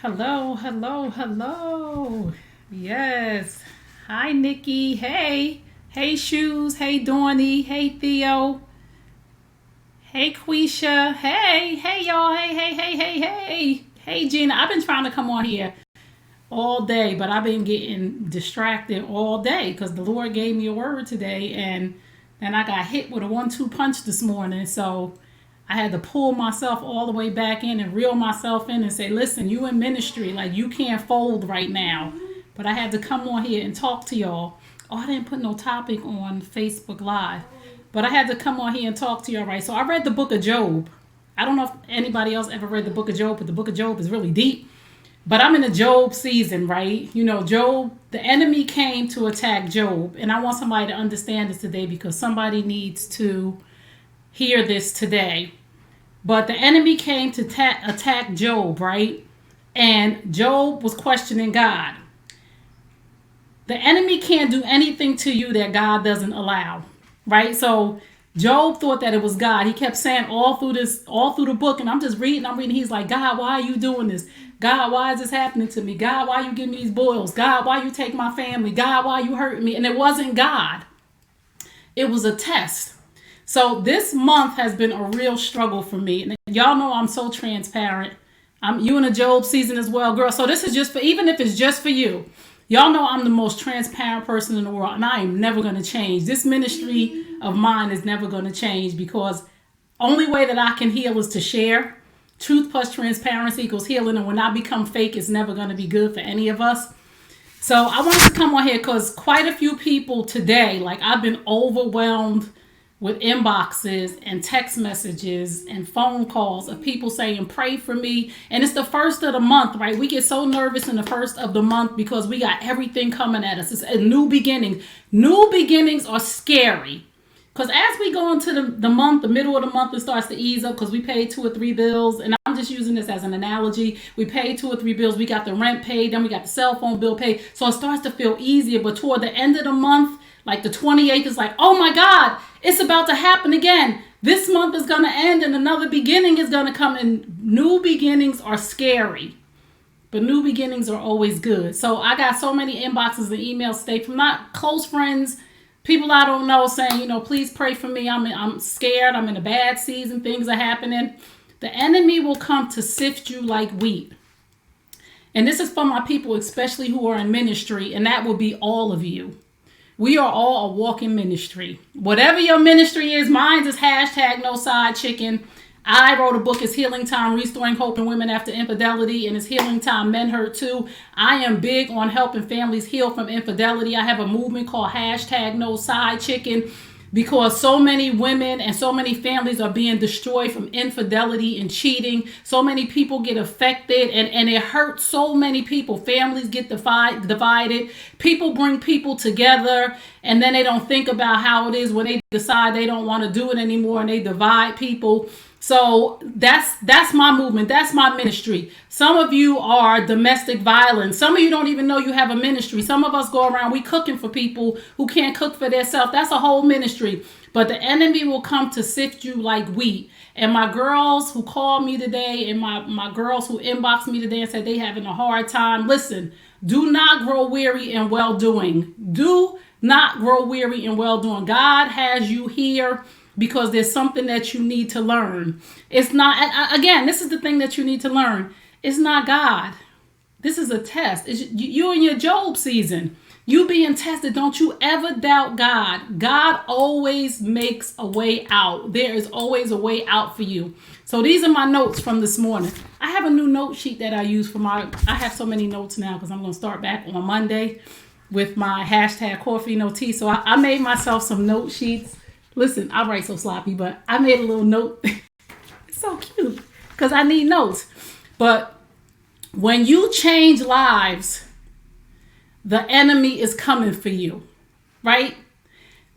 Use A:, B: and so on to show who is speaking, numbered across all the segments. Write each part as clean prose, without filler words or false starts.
A: Hello, hello, hello. Yes. Hi, Nikki. Hey. Hey, Shoes. Hey, Dawny. Hey, Theo. Hey, Quisha. Hey, y'all. Hey. Hey, Gina. I've been trying to come on here all day, but I've been getting distracted all day because the Lord gave me a word today, and then I got hit with a 1-2 punch this morning. So I had to pull myself all the way back in and reel myself in and say, listen, you in ministry, like you can't fold right now. But I had to come on here and talk to y'all. Oh, I didn't put no topic on Facebook Live, but I had to come on here and talk to y'all, right? So I read the book of Job. I don't know if anybody else ever read the book of Job, but the book of Job is really deep. But I'm in a Job season, right? You know, Job, the enemy came to attack Job. And I want somebody to understand this today because somebody needs to hear this today. But the enemy came to attack Job, right? And Job was questioning God. The enemy can't do anything to you that God doesn't allow, right? So Job thought that it was God. He kept saying all through the book, and I'm reading. He's like, God, why are you doing this? God, why is this happening to me? God, why you give me these boils? God, why you take my family? God, why you hurting me? And it wasn't God. It was a test. So this month has been a real struggle for me. And y'all know I'm so transparent. You in a Job season as well, girl. So this is just for, even if it's just for you. Y'all know I'm the most transparent person in the world, and I am never going to change. This ministry of mine is never going to change because only way that I can heal is to share. Truth plus transparency equals healing, and when I become fake, it's never going to be good for any of us. So I wanted to come on here because quite a few people today, like I've been overwhelmed with inboxes and text messages and phone calls of people saying, pray for me. And it's the first of the month, right? We get so nervous in the first of the month because we got everything coming at us. It's a new beginning. New beginnings are scary. Because as we go into the month, the middle of the month, it starts to ease up because we pay 2 or 3 bills. And I'm just using this as an analogy. We pay 2 or 3 bills. We got the rent paid. Then we got the cell phone bill paid. So it starts to feel easier. But toward the end of the month, like the 28th is like, oh my God, it's about to happen again. This month is going to end and another beginning is going to come. And new beginnings are scary. But new beginnings are always good. So I got so many inboxes and emails today from not close friends, people I don't know saying, please pray for me. I'm scared. I'm in a bad season. Things are happening. The enemy will come to sift you like wheat. And this is for my people, especially who are in ministry. And that will be all of you. We are all a walking ministry. Whatever your ministry is, mine is hashtag no side chicken. I wrote a book, It's Healing Time, Restoring Hope in Women After Infidelity, and It's Healing Time, Men Hurt Too. I am big on helping families heal from infidelity. I have a movement called hashtag no side chicken because so many women and so many families are being destroyed from infidelity and cheating. So many people get affected and it hurts so many people. Families get divided. People bring people together and then they don't think about how it is when they decide they don't want to do it anymore and they divide people. So that's my movement. That's my ministry. Some of you are domestic violence. Some of you don't even know you have a ministry. Some of us go around, we cooking for people who can't cook for themselves. That's a whole ministry. But the enemy will come to sift you like wheat. And my girls who called me today and my girls who inboxed me today and said they having a hard time. Listen, do not grow weary in well-doing. Do not grow weary in well-doing. God has you here because there's something that you need to learn. It's not, again, this is the thing that you need to learn. It's not God. This is a test. You're in your Job season. You being tested. Don't you ever doubt God. God always makes a way out. There is always a way out for you. So these are my notes from this morning. I have a new note sheet that I use I have so many notes now because I'm going to start back on Monday with my hashtag coffee no tea. So I made myself some note sheets. Listen, I write so sloppy, but I made a little note. It's so cute because I need notes. But when you change lives, the enemy is coming for you, right?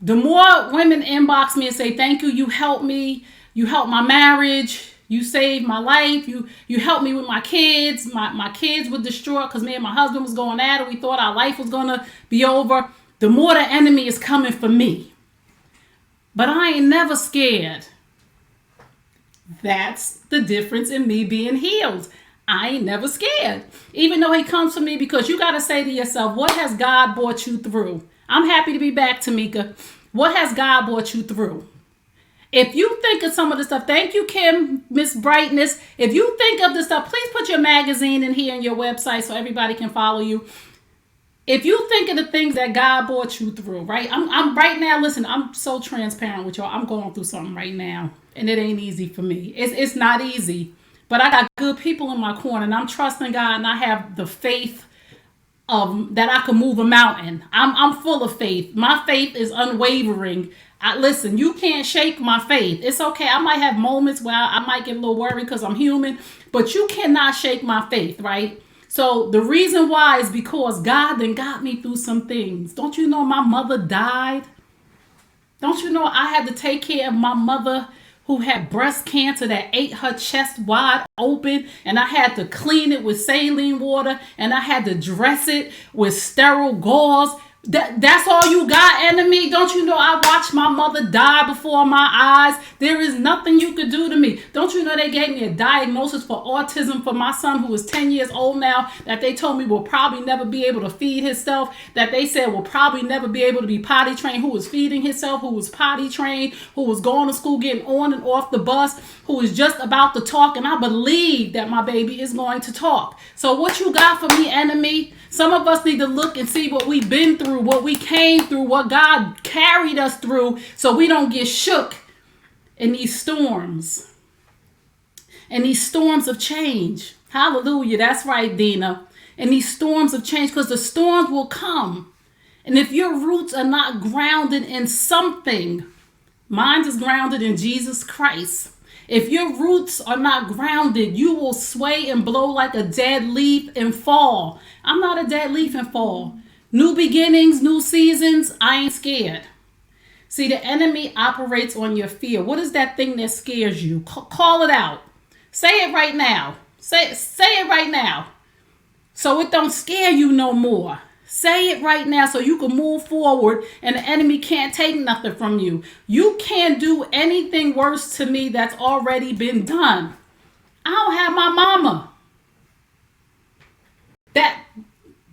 A: The more women inbox me and say, thank you, you helped me. You helped my marriage. You saved my life. You helped me with my kids. My kids were distraught because me and my husband was going at it. We thought our life was going to be over. The more the enemy is coming for me. But I ain't never scared. That's the difference in me being healed. I ain't never scared. Even though he comes for me, because you got to say to yourself, what has God brought you through? I'm happy to be back, Tamika. What has God brought you through? If you think of some of the stuff, thank you, Kim, Miss Brightness. If you think of the stuff, please put your magazine in here and your website so everybody can follow you. If you think of the things that God brought you through, right? I'm right now, listen, I'm so transparent with y'all. I'm going through something right now, and it ain't easy for me. It's not easy, but I got good people in my corner, and I'm trusting God, and I have the faith that I can move a mountain. I'm full of faith. My faith is unwavering. Listen, you can't shake my faith. It's okay. I might have moments where I might get a little worried because I'm human, but you cannot shake my faith, right? So the reason why is because God then got me through some things. Don't you know my mother died? Don't you know I had to take care of my mother who had breast cancer that ate her chest wide open, and I had to clean it with saline water, and I had to dress it with sterile gauze. That's all you got, enemy? Don't you know I watched my mother die before my eyes? There is nothing you could do to me. Don't you know they gave me a diagnosis for autism for my son, who is 10 years old now, that they told me will probably never be able to feed himself, that they said will probably never be able to be potty trained, who was feeding himself, who was potty trained, who was going to school, getting on and off the bus, who is just about to talk, and I believe that my baby is going to talk. So what you got for me, enemy? Some of us need to look and see what we've been through, what we came through, what God carried us through, so we don't get shook in these storms. And these storms of change. Hallelujah. That's right, Dina. And these storms of change, because the storms will come. And if your roots are not grounded in something, mine is grounded in Jesus Christ. If your roots are not grounded, you will sway and blow like a dead leaf and fall. I'm not a dead leaf and fall. New beginnings, new seasons, I ain't scared. See, the enemy operates on your fear. What is that thing that scares you? Call it out. Say it right now. Say it right now. So it don't scare you no more. Say it right now so you can move forward and the enemy can't take nothing from you. You can't do anything worse to me that's already been done. I don't have my mama.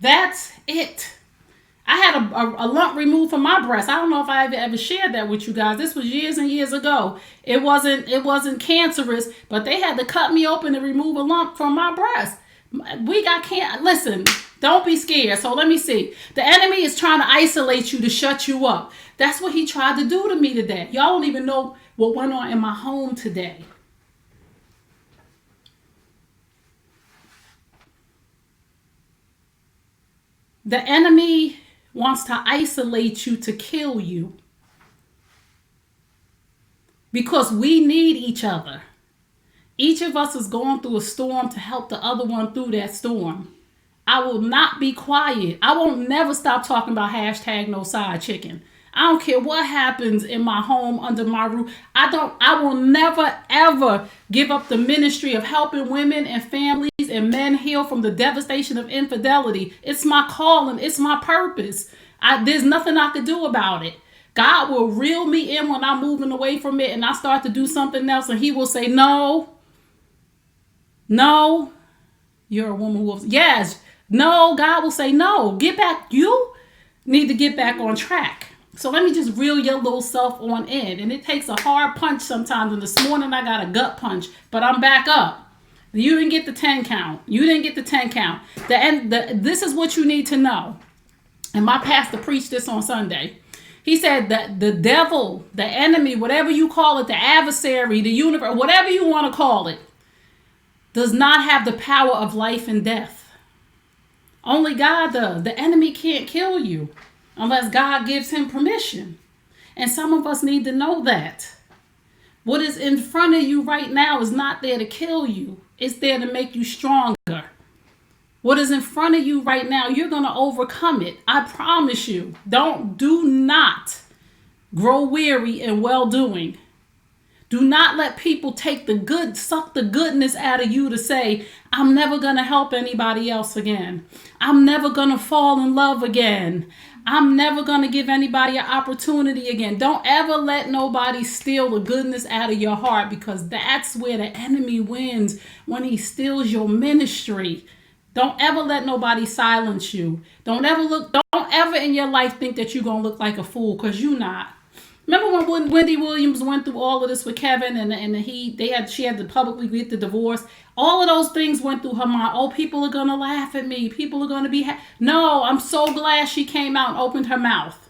A: That's it. I had a lump removed from my breast. I don't know if I ever shared that with you guys. This was years and years ago. It wasn't cancerous, but they had to cut me open to remove a lump from my breast. We got cancer. Listen, don't be scared. So let me see. The enemy is trying to isolate you, to shut you up. That's what he tried to do to me today. Y'all don't even know what went on in my home today. The enemy wants to isolate you, to kill you. Because we need each other. Each of us is going through a storm to help the other one through that storm. I will not be quiet. I won't never stop talking about hashtag no side chicken. I don't care what happens in my home, under my roof. I will never, ever give up the ministry of helping women and families and men heal from the devastation of infidelity. It's my calling. It's my purpose. There's nothing I could do about it. God will reel me in when I'm moving away from it and I start to do something else, and he will say, no, you're a woman who, yes, no, God will say, no, get back. You need to get back on track. So let me just reel your little self on in. And it takes a hard punch sometimes. And this morning I got a gut punch, but I'm back up. You didn't get the 10 count. This is what you need to know. And my pastor preached this on Sunday. He said that the devil, the enemy, whatever you call it, the adversary, the universe, whatever you want to call it, does not have the power of life and death. Only God does. The enemy can't kill you unless God gives him permission. And some of us need to know that. What is in front of you right now is not there to kill you. It's there to make you stronger. What is in front of you right now, you're going to overcome it. I promise you. Do not grow weary in well-doing. Do not let people suck the goodness out of you to say, I'm never going to help anybody else again. I'm never going to fall in love again. I'm never going to give anybody an opportunity again. Don't ever let nobody steal the goodness out of your heart, because that's where the enemy wins, when he steals your ministry. Don't ever let nobody silence you. Don't ever in your life think that you're going to look like a fool, because you're not. Remember when Wendy Williams went through all of this with Kevin, and she had to publicly get the divorce? All of those things went through her mind. Oh, people are going to laugh at me. People are going to be No, I'm so glad she came out and opened her mouth.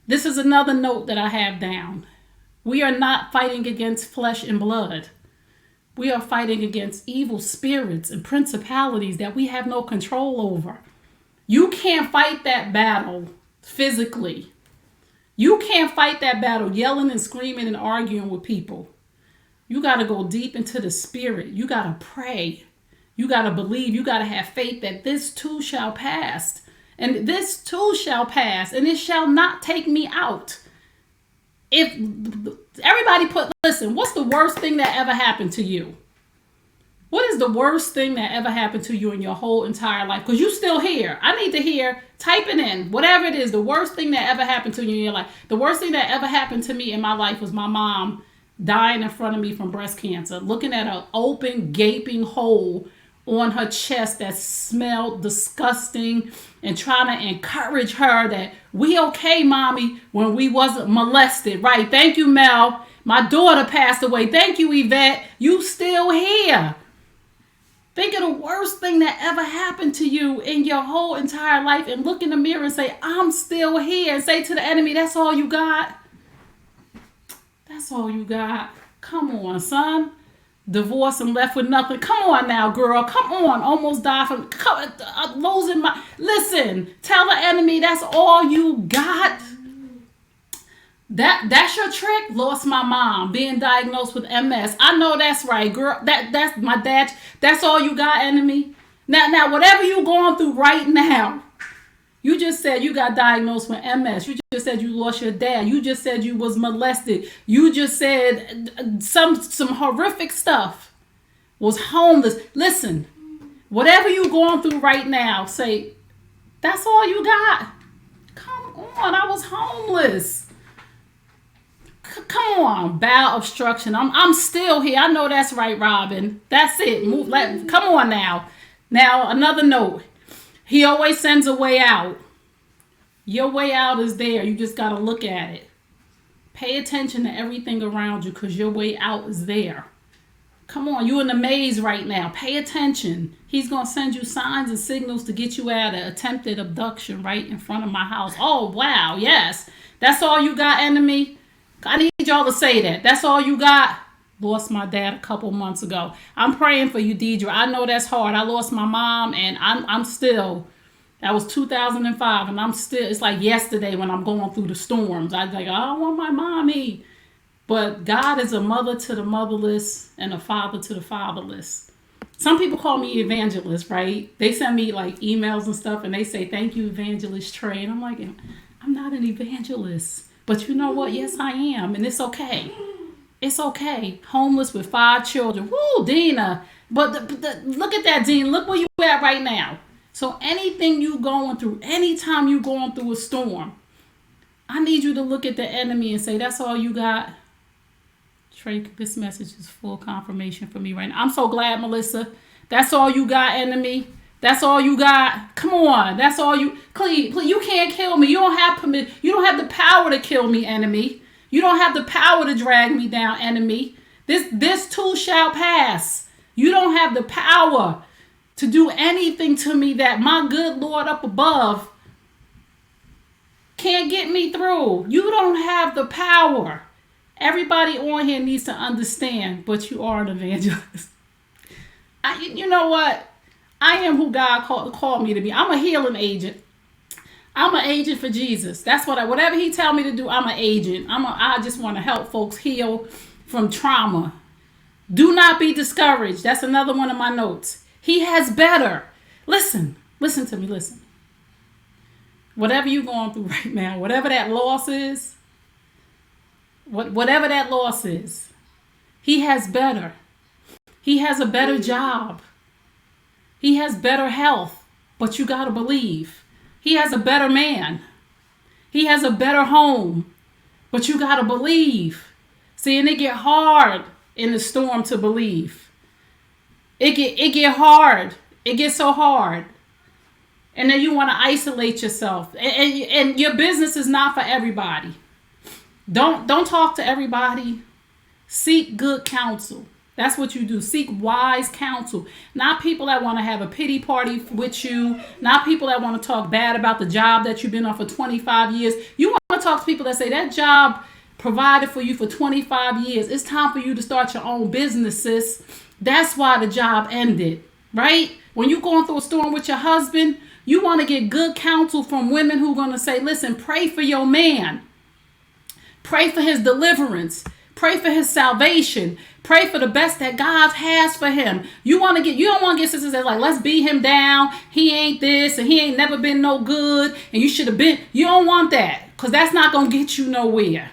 A: This is another note that I have down. We are not fighting against flesh and blood. We are fighting against evil spirits and principalities that we have no control over. You can't fight that battle physically. You can't fight that battle yelling and screaming and arguing with people. You got to go deep into the spirit. You got to pray. You got to believe. You got to have faith that this too shall pass. And this too shall pass. And it shall not take me out. If everybody listen, what's the worst thing that ever happened to you? What is the worst thing that ever happened to you in your whole entire life? Because you're still here. I need to hear, type it in. Whatever it is, the worst thing that ever happened to you in your life. The worst thing that ever happened to me in my life was my mom dying in front of me from breast cancer. Looking at an open, gaping hole on her chest that smelled disgusting, and trying to encourage her that we okay, mommy, when we wasn't molested. Right. Thank you, Mel. My daughter passed away. Thank you, Yvette. You still here. Think of the worst thing that ever happened to you in your whole entire life, and look in the mirror and say, I'm still here. And say to the enemy, that's all you got? That's all you got? Come on, son. Divorced and left with nothing. Come on now, girl. Come on. Almost died from losing my... Listen, tell the enemy that's all you got. That's your trick? Lost my mom, being diagnosed with MS. I know that's right, girl. That's my dad. That's all you got, enemy? Now, whatever you going through right now, you just said you got diagnosed with MS. You just said you lost your dad. You just said you was molested. You just said some horrific stuff. Was homeless. Listen, whatever you going through right now, say, that's all you got? Come on, I was homeless. Come on, bowel obstruction. I'm still here. I know that's right, Robin. That's it. Come on now. Now, another note. He always sends a way out. Your way out is there. You just got to look at it. Pay attention to everything around you, because your way out is there. Come on, you're in the maze right now. Pay attention. He's going to send you signs and signals to get you out of attempted abduction right in front of my house. Oh, wow. Yes. That's all you got, enemy? I need y'all to say that. That's all you got? Lost my dad a couple months ago. I'm praying for you, Deidre. I know that's hard. I lost my mom, and I'm still, that was 2005, and I'm still, it's like yesterday when I'm going through the storms. I was like, I don't want my mommy. But God is a mother to the motherless and a father to the fatherless. Some people call me evangelist, right? They send me like emails and stuff, and they say, thank you, Evangelist Trey. And I'm like, I'm not an evangelist. But you know what? Yes, I am. And it's okay. It's okay. Homeless with 5 children. Woo, Dina. But look at that, Dean. Look where you at right now. So anything you going through, anytime you going through a storm, I need you to look at the enemy and say, that's all you got? Trey, this message is full confirmation for me right now. I'm so glad, Melissa. That's all you got, enemy? That's all you got? Come on. That's all you... Please, you can't kill me. You don't have permission. You don't have the power to kill me, enemy. You don't have the power to drag me down, enemy. This too shall pass. You don't have the power to do anything to me that my good Lord up above can't get me through. You don't have the power. Everybody on here needs to understand, but you are an evangelist. You know what? I am who God called me to be. I'm a healing agent. I'm an agent for Jesus. That's whatever he tell me to do, I'm an agent. I just want to help folks heal from trauma. Do not be discouraged. That's another one of my notes. He has better. Listen to me, listen. Whatever you're going through right now, whatever that loss is, whatever that loss is. He has better. He has a better job. He has better health, but you got to believe. He has a better man. He has a better home, but you got to believe. See, and it get hard in the storm to believe. It get hard. It gets so hard. And then you want to isolate yourself. And your business is not for everybody. Don't talk to everybody. Seek good counsel. That's what you do. Seek wise counsel. Not people that want to have a pity party with you. Not people that want to talk bad about the job that you've been on for 25 years. You want to talk to people that say that job provided for you for 25 years. It's time for you to start your own business, sis. That's why the job ended, right? When you're going through a storm with your husband, you want to get good counsel from women who are going to say, listen, pray for your man. Pray for his deliverance. Pray for his salvation. Pray for the best that God has for him. You don't want to get sisters that like, let's beat him down. He ain't this and he ain't never been no good. And you should have been. You don't want that because that's not going to get you nowhere.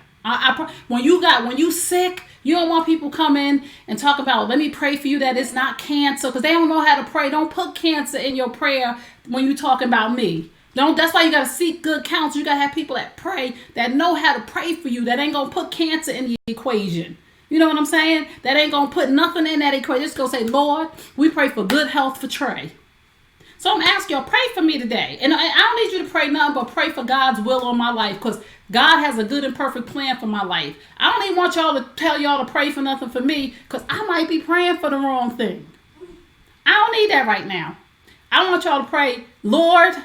A: When you sick, you don't want people come in and talk about, let me pray for you that it's not cancer, because they don't know how to pray. Don't put cancer in your prayer when you talking about me. That's why you got to seek good counsel. You got to have people that pray, that know how to pray for you, that ain't going to put cancer in the equation. You know what I'm saying? That ain't going to put nothing in that equation. Just go say, Lord, we pray for good health for Trey. So I'm asking y'all, pray for me today. And I don't need you to pray nothing but pray for God's will on my life, because God has a good and perfect plan for my life. I don't even want y'all to tell y'all to pray for nothing for me, because I might be praying for the wrong thing. I don't need that right now. I want y'all to pray, Lord,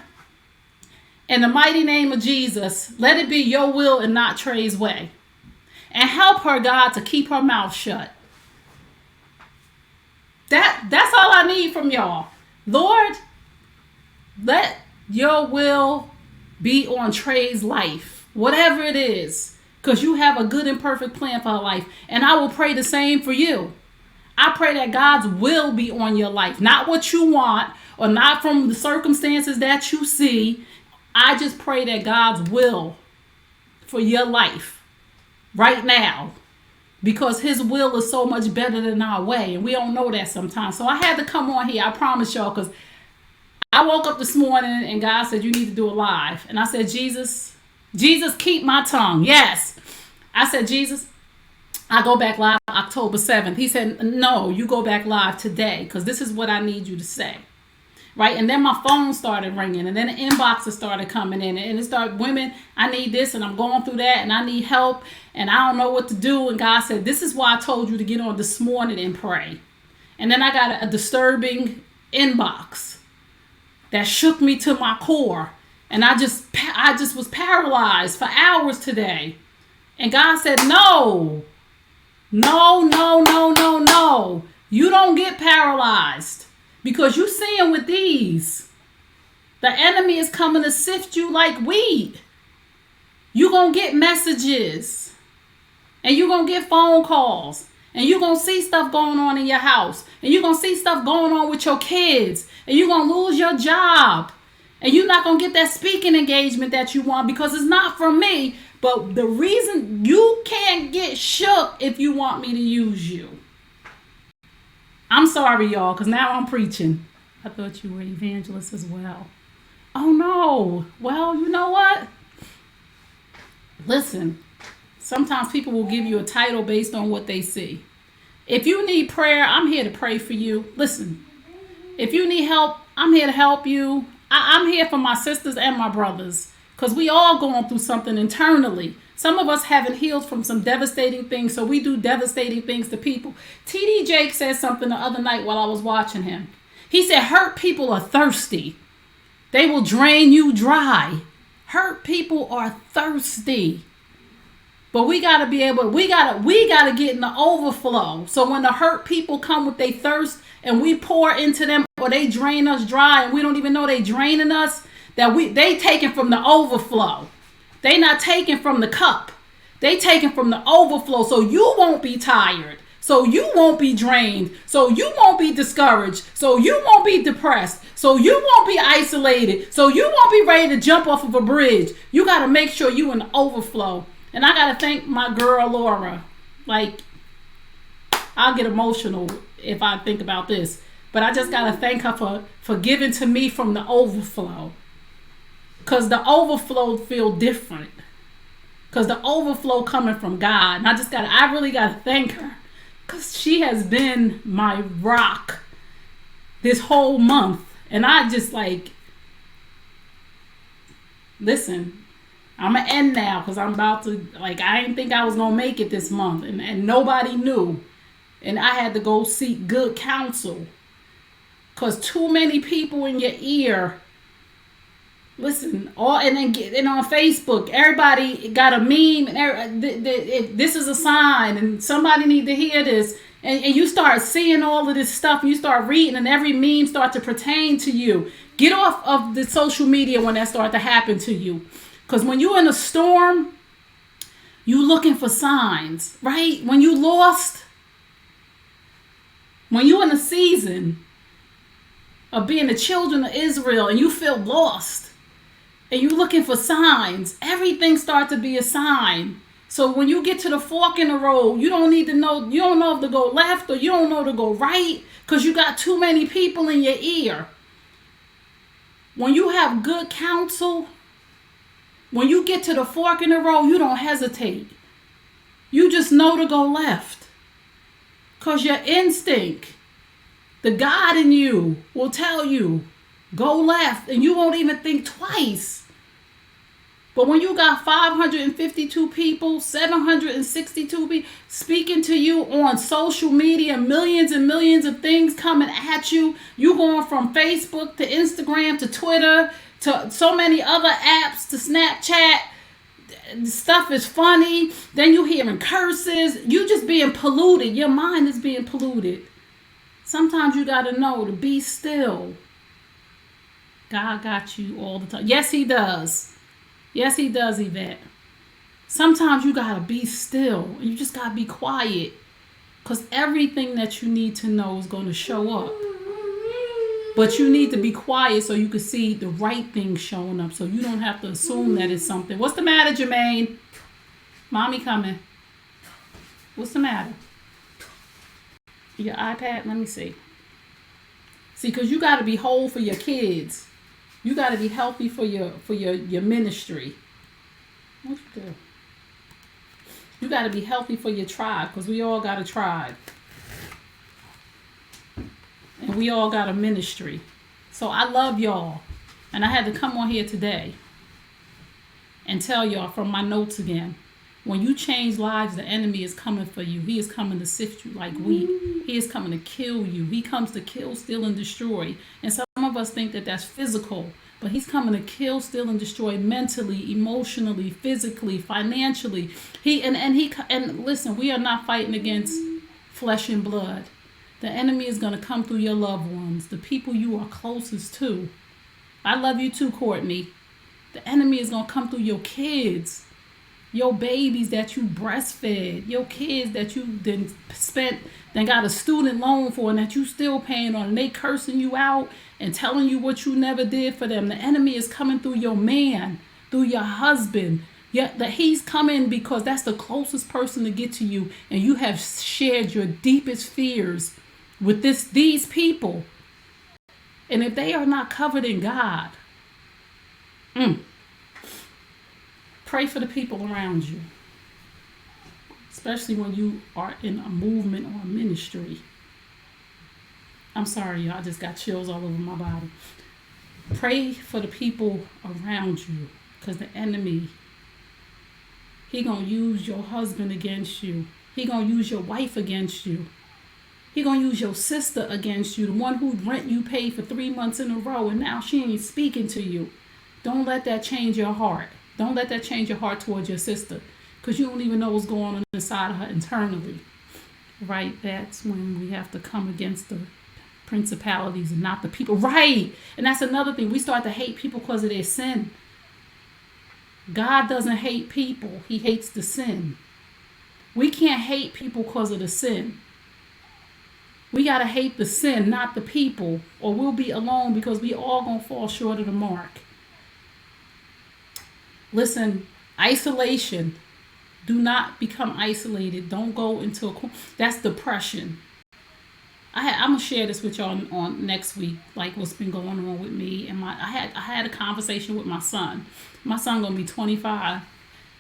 A: in the mighty name of Jesus, let it be your will and not Trey's way. And help her, God, to keep her mouth shut. That's all I need from y'all. Lord, let your will be on Trey's life, whatever it is, because you have a good and perfect plan for her life. And I will pray the same for you. I pray that God's will be on your life, not what you want or not from the circumstances that you see. I just pray that God's will for your life right now, because his will is so much better than our way. And we don't know that sometimes. So I had to come on here. I promise y'all, because I woke up this morning and God said, you need to do a live. And I said, Jesus, keep my tongue. Yes. I said, Jesus, I go back live October 7th. He said, no, you go back live today, because this is what I need you to say. Right. And then my phone started ringing, and then the inboxes started coming in, and it started, women, I need this, and I'm going through that, and I need help, and I don't know what to do. And God said, this is why I told you to get on this morning and pray. And then I got a disturbing inbox that shook me to my core. And I just was paralyzed for hours today. And God said, no. You don't get paralyzed, because you seeing with these. The enemy is coming to sift you like wheat. You're going to get messages. And you're going to get phone calls. And you're going to see stuff going on in your house. And you're going to see stuff going on with your kids. And you're going to lose your job. And you're not going to get that speaking engagement that you want, because it's not from me. But the reason you can't get shook if you want me to use you. I'm sorry, y'all, because now I'm preaching. I thought you were evangelists as well. Oh, no. Well, you know what? Listen. Sometimes people will give you a title based on what they see. If you need prayer, I'm here to pray for you. Listen, if you need help, I'm here to help you. I'm here for my sisters and my brothers, because we all going through something internally. Some of us haven't healed from some devastating things, so we do devastating things to people. T.D. Jake said something the other night while I was watching him. He said, hurt people are thirsty. They will drain you dry. Hurt people are thirsty. But we got to be able, we got to get in the overflow. So when the hurt people come with their thirst and we pour into them, or they drain us dry and we don't even know they draining us, they taking from the overflow. They not taking from the cup. They taking from the overflow. So you won't be tired. So you won't be drained. So you won't be discouraged. So you won't be depressed. So you won't be isolated. So you won't be ready to jump off of a bridge. You got to make sure you in the overflow. And I gotta thank my girl Laura. Like, I'll get emotional if I think about this. But I just gotta thank her for giving to me from the overflow. Cause the overflow feel different. Cause the overflow coming from God. And I really gotta thank her. Cause she has been my rock this whole month. And I just like, listen, I'm gonna end now because I'm about to, like, I didn't think I was gonna make it this month. And nobody knew. And I had to go seek good counsel. Because too many people in your ear, listen, and on Facebook, everybody got a meme. And this is a sign, and somebody need to hear this. And you start seeing all of this stuff, and you start reading, and every meme start to pertain to you. Get off of the social media when that start to happen to you. Because when you're in a storm, you looking for signs, right? When you lost, when you're in a season of being the children of Israel and you feel lost and you're looking for signs, everything starts to be a sign. So when you get to the fork in the road, you don't know if to go left or you don't know to go right because you got too many people in your ear. When you have good counsel, when you get to the fork in the road, you don't hesitate. You just know to go left because your instinct, the God in you will tell you, go left, and you won't even think twice. But when you got 552 people, 762 people speaking to you on social media, millions and millions of things coming at you, you going from Facebook to Instagram to Twitter to so many other apps to Snapchat, stuff is funny, then you hearing curses, you just being polluted, your mind is being polluted. Sometimes you got to know to be still. God got you all the time. Yes, he does. Yes, he does, Yvette. Sometimes you got to be still. You just got to be quiet. Because everything that you need to know is going to show up. But you need to be quiet so you can see the right things showing up. So you don't have to assume that it's something. What's the matter, Jermaine? Mommy coming. What's the matter? Your iPad? Let me see. See, because you got to be whole for your kids. You got to be healthy for your ministry. What you do? You got to be healthy for your tribe because we all got a tribe. And we all got a ministry. So I love y'all. And I had to come on here today and tell y'all from my notes again. When you change lives, the enemy is coming for you. He is coming to sift you like wheat. He is coming to kill you. He comes to kill, steal, and destroy. And some of us think that that's physical. But he's coming to kill, steal, and destroy mentally, emotionally, physically, financially. And listen, we are not fighting against flesh and blood. The enemy is going to come through your loved ones, the people you are closest to. I love you too, Courtney. The enemy is going to come through your kids. Your babies that you breastfed, your kids that you then got a student loan for and that you still paying on, and they cursing you out and telling you what you never did for them. The enemy is coming through your man, through your husband. That he's coming because that's the closest person to get to you, and you have shared your deepest fears with these people. And if they are not covered in God, pray for the people around you, especially when you are in a movement or a ministry. I'm sorry, y'all, I just got chills all over my body. Pray for the people around you, because the enemy, he gonna use your husband against you. He gonna use your wife against you. He gonna use your sister against you, the one who rent you paid for 3 months in a row, and now she ain't speaking to you. Don't let that change your heart. Don't let that change your heart towards your sister, because you don't even know what's going on inside of her internally. Right? That's when we have to come against the principalities and not the people. Right? And that's another thing. We start to hate people because of their sin. God doesn't hate people. He hates the sin. We can't hate people because of the sin. We got to hate the sin, not the people, or we'll be alone because we all going to fall short of the mark. Listen, isolation Do not become isolated. Don't go into that's depression. I'm gonna share this with y'all on next week, like what's been going on with me and I had a conversation with my son. My son gonna be 25.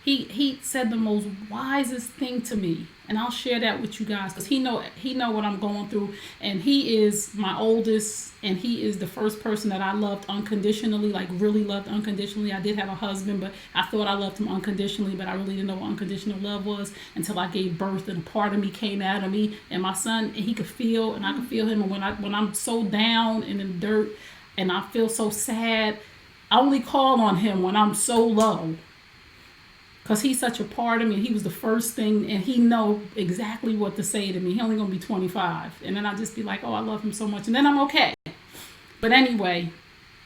A: He said the most wisest thing to me, and I'll share that with you guys because he know what I'm going through, and he is my oldest, and he is the first person that I loved unconditionally, like really loved unconditionally. I did have a husband, but I thought I loved him unconditionally, but I really didn't know what unconditional love was until I gave birth, and a part of me came out of me, and my son, and he could feel, and I could feel him, and when I'm so down and in the dirt, and I feel so sad, I only call on him when I'm so low. Because he's such a part of me. He was the first thing, and he know exactly what to say to me. He only going to be 25. And then I just be like, oh, I love him so much. And then I'm okay. But anyway,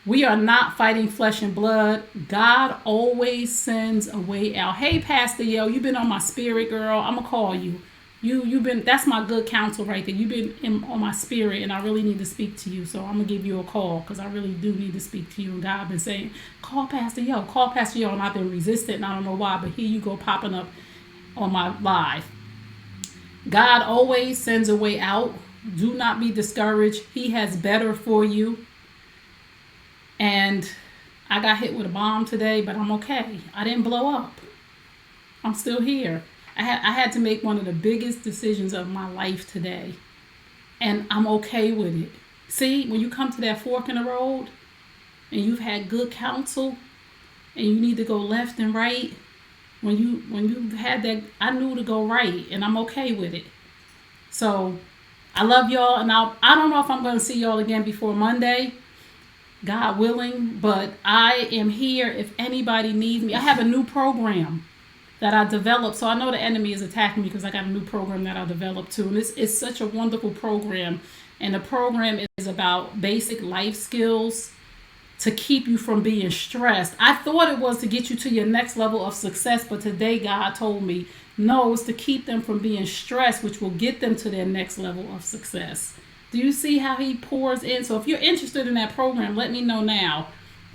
A: we are not fighting flesh and blood. God always sends a way out. Hey, Pastor Yo, you've been on my spirit, girl. I'm going to call you. You've been, that's my good counsel right there. You've been on my spirit, and I really need to speak to you. So I'm going to give you a call because I really do need to speak to you. And God been saying, call Pastor Yo. And I've been resistant, and I don't know why, but here you go popping up on my live. God always sends a way out. Do not be discouraged. He has better for you. And I got hit with a bomb today, but I'm okay. I didn't blow up. I'm still here. I had to make one of the biggest decisions of my life today, and I'm okay with it. See, when you come to that fork in the road and you've had good counsel and you need to go left and right, when you had that, I knew to go right, and I'm okay with it. So I love y'all, and I don't know if I'm going to see y'all again before Monday, God willing, but I am here if anybody needs me. I have a new program that I developed. So I know the enemy is attacking me because I got a new program that I developed too. And it's such a wonderful program. And the program is about basic life skills to keep you from being stressed. I thought it was to get you to your next level of success, but today God told me, no, it's to keep them from being stressed, which will get them to their next level of success. Do you see how he pours in? So if you're interested in that program, let me know now.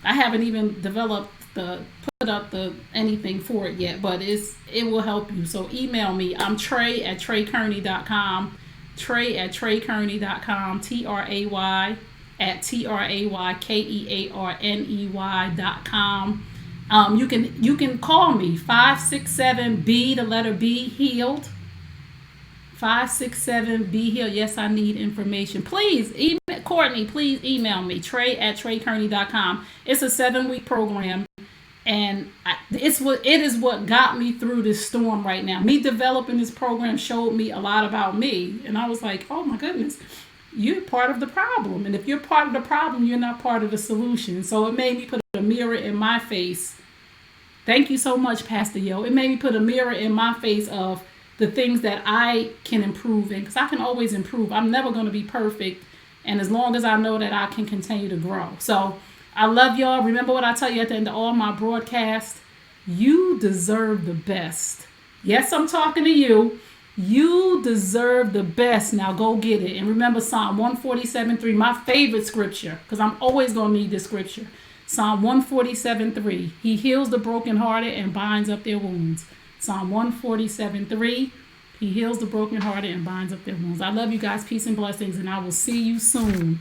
A: I haven't even developed put up the anything for it yet, but it will help you. So email me. I'm Trey@TreyKearney.com. Trey@TreyKearney.com. TRAY@TRAYKEARNEY.com. You can call me 567B, the letter B, healed. 567B healed. Yes, I need information. Please email Courtney. Please email me. Trey@TreyKearney.com. It's a 7-week program. And it is what got me through this storm right now. Me developing this program showed me a lot about me. And I was like, oh my goodness, you're part of the problem. And if you're part of the problem, you're not part of the solution. So it made me put a mirror in my face. Thank you so much, Pastor Yo. It made me put a mirror in my face of the things that I can improve in. Because I can always improve. I'm never going to be perfect. And as long as I know that I can continue to grow. So I love y'all. Remember what I tell you at the end of all my broadcasts. You deserve the best. Yes, I'm talking to you. You deserve the best. Now go get it. And remember Psalm 147:3, my favorite scripture, because I'm always going to need this scripture. Psalm 147:3. He heals the brokenhearted and binds up their wounds. Psalm 147:3. He heals the brokenhearted and binds up their wounds. I love you guys. Peace and blessings. And I will see you soon.